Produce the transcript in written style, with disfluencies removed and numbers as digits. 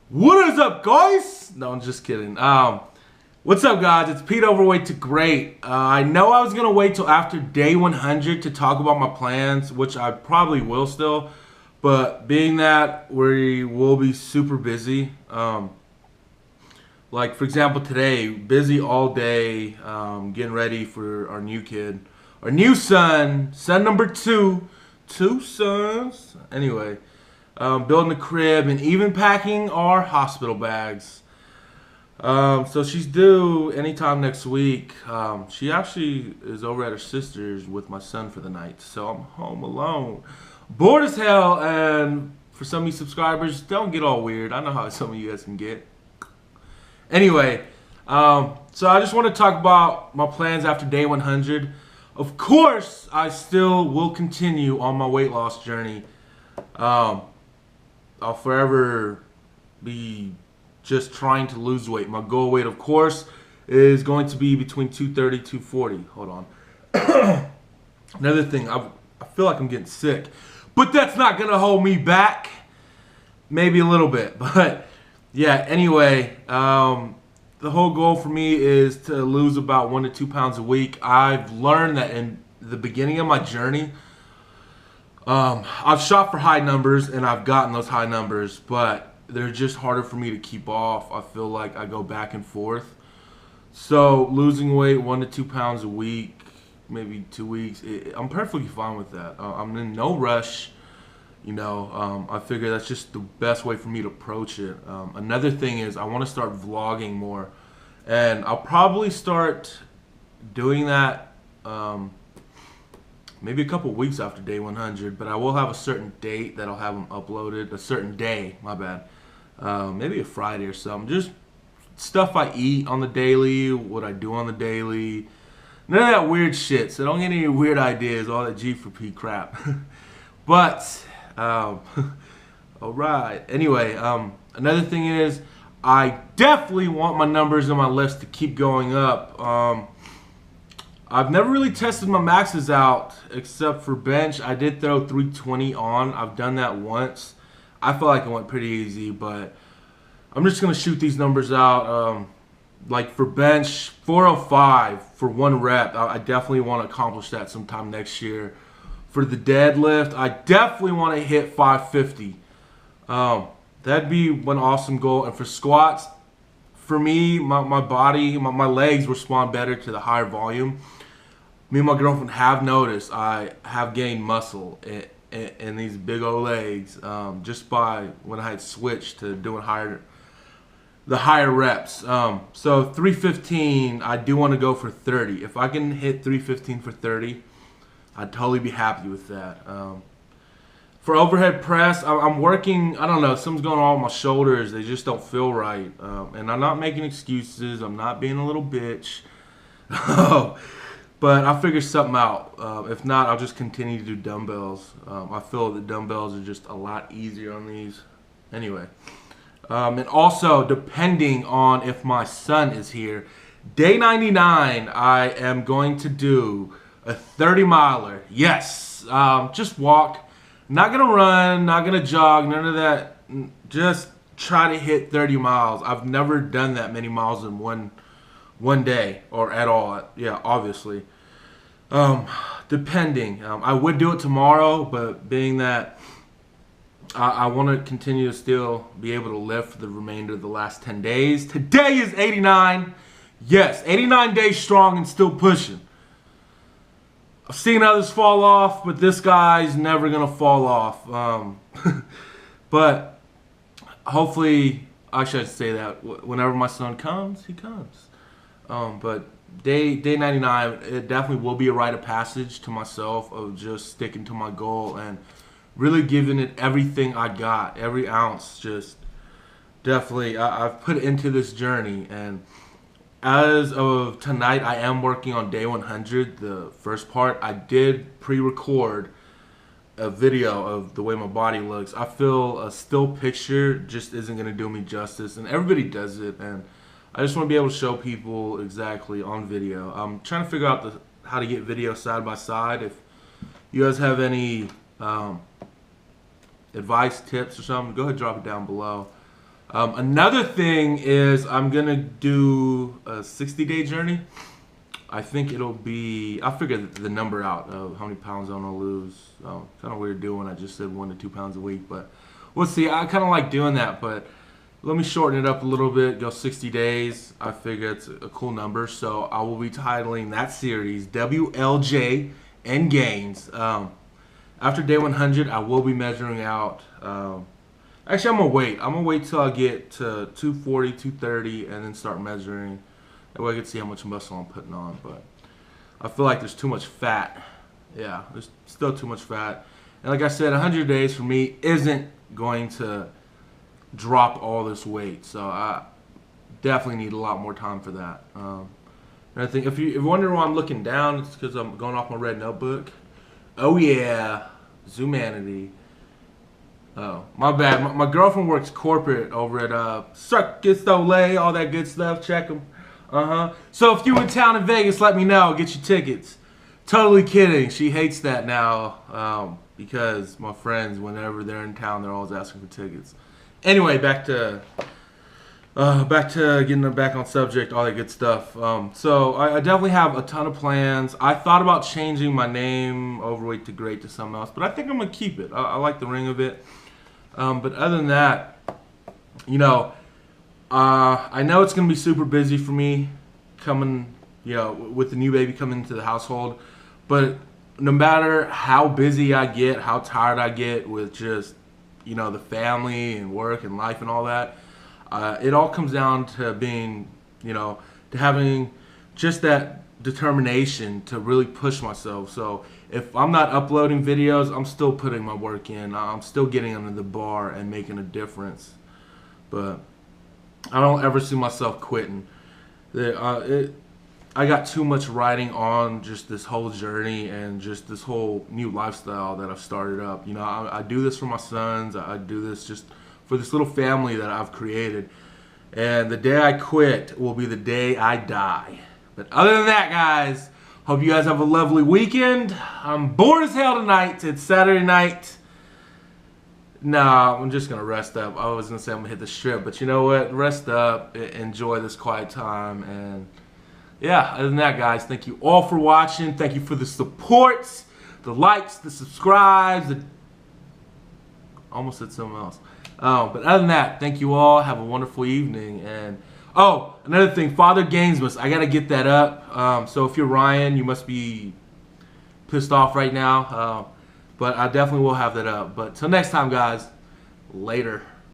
What is up, guys? No, I'm just kidding. What's up, guys? It's Pete Overweight to Great. I know I was gonna wait till after day 100 to talk about my plans, which I probably will still, but being that we will be super busy. Like for example, today, busy all day, getting ready for our new kid, our new son number two sons. Anyway. Building a crib, and even packing our hospital bags. So she's due anytime next week. She actually is over at her sister's with my son for the night, so I'm home alone. Bored as hell, and for some of you subscribers, don't get all weird. I know how some of you guys can get. Anyway, so I just want to talk about my plans after day 100. Of course, I still will continue on my weight loss journey. I'll forever be just trying to lose weight. My goal weight, of course, is going to be between 230 240. Hold on. Another thing, I feel like I'm getting sick, but that's not going to hold me back. Maybe a little bit, but yeah, anyway, the whole goal for me is to lose about 1 to 2 pounds a week. I've learned that in the beginning of my journey, I've shot for high numbers and I've gotten those high numbers, but they're just harder for me to keep off. I feel like I go back and forth. So losing weight 1 to 2 pounds a week, maybe 2 weeks, I'm perfectly fine with that. I'm in no rush. I figure that's just the best way for me to approach it. Another thing is I want to start vlogging more, and I'll probably start doing that maybe a couple weeks after day 100, but I will have a certain date that I'll have them uploaded. A certain day, my bad. Maybe a Friday or something. Just stuff I eat on the daily, what I do on the daily. None of that weird shit, so don't get any weird ideas, all that G for P crap. But, alright. Anyway, another thing is, I definitely want my numbers on my list to keep going up. I've never really tested my maxes out except for bench. I did throw 320 on. I've done that once. I feel like it went pretty easy, but I'm just going to shoot these numbers out. Like for bench, 405 for 1 rep. I definitely want to accomplish that sometime next year. For the deadlift, I definitely want to hit 550. That'd be one awesome goal. And for squats, for me, my body, my legs respond better to the higher volume. Me and my girlfriend have noticed I have gained muscle in these big old legs just by when I had switched to doing the higher reps. So 315, I do want to go for 30. If I can hit 315 for 30, I'd totally be happy with that. For overhead press, I'm working, I don't know, something's going on with my shoulders. They just don't feel right. And I'm not making excuses. I'm not being a little bitch. But I'll figure something out. If not, I'll just continue to do dumbbells. I feel the dumbbells are just a lot easier on these. Anyway. And also, depending on if my son is here, day 99, I am going to do a 30-miler. Yes. Just walk. Not going to run, not going to jog, none of that. Just try to hit 30 miles. I've never done that many miles in one day or at all. Yeah, obviously. Depending. I would do it tomorrow, but being that I want to continue to still be able to live for the remainder of the last 10 days. Today is 89. Yes, 89 days strong and still pushing. I've seen others fall off, but this guy's never going to fall off. But hopefully, I should say that whenever my son comes, he comes. But day 99, it definitely will be a rite of passage to myself of just sticking to my goal and really giving it everything I got, every ounce. Just definitely, I've put into this journey. And as of tonight, I am working on day 100, the first part. I did pre-record a video of the way my body looks. I feel a still picture just isn't going to do me justice, and everybody does it, and I just want to be able to show people exactly on video. I'm trying to figure out how to get video side by side. If you guys have any advice, tips, or something, go ahead and drop it down below. Another thing is I'm going to do a 60-day journey. I think it'll be, I'll figure the number out of how many pounds I'm going to lose. Kind of weird doing, I just said 1 to 2 pounds a week, but we'll see. I kind of like doing that, but let me shorten it up a little bit, go 60 days. I figure it's a cool number, so I will be titling that series WLJ and Gains. After day 100, I will be measuring out. Actually, I'm going to wait till I get to 240, 230, and then start measuring. That way I can see how much muscle I'm putting on, but I feel like there's too much fat. Yeah, there's still too much fat. And like I said, 100 days for me isn't going to drop all this weight, so I definitely need a lot more time for that. And I think if you're wondering why I'm looking down, it's because I'm going off my red notebook. Oh yeah, Zoomanity. Oh, my bad. My girlfriend works corporate over at Circus Olay, all that good stuff. Check them. So if you're in town in Vegas, let me know. Get your tickets. Totally kidding. She hates that now because my friends, whenever they're in town, they're always asking for tickets. Anyway, back to getting back on subject, all that good stuff. So I definitely have a ton of plans. I thought about changing my name, Overweight to Great, to something else, but I think I'm gonna keep it. I like the ring of it. But other than that, you know, I know it's gonna be super busy for me coming, you know, with the new baby coming into the household. But no matter how busy I get, how tired I get with just, you know, the family and work and life and all that, it all comes down to being, you know, to having just that determination to really push myself. So if I'm not uploading videos, I'm still putting my work in. I'm still getting under the bar and making a difference. But I don't ever see myself quitting. I got too much riding on just this whole journey and just this whole new lifestyle that I've started up. You know, I do this for my sons. I do this just for this little family that I've created. And the day I quit will be the day I die. But other than that, guys, hope you guys have a lovely weekend. I'm bored as hell tonight. It's Saturday night. Nah, I'm just going to rest up. I was going to say I'm going to hit the strip, but you know what? Rest up, enjoy this quiet time, and yeah, other than that, guys, thank you all for watching. Thank you for the supports, the likes, the subscribes, almost said something else. But other than that, thank you all. Have a wonderful evening. And oh, another thing, Father Gainesmas, I got to get that up. So if you're Ryan, you must be pissed off right now. But I definitely will have that up. But till next time, guys, later.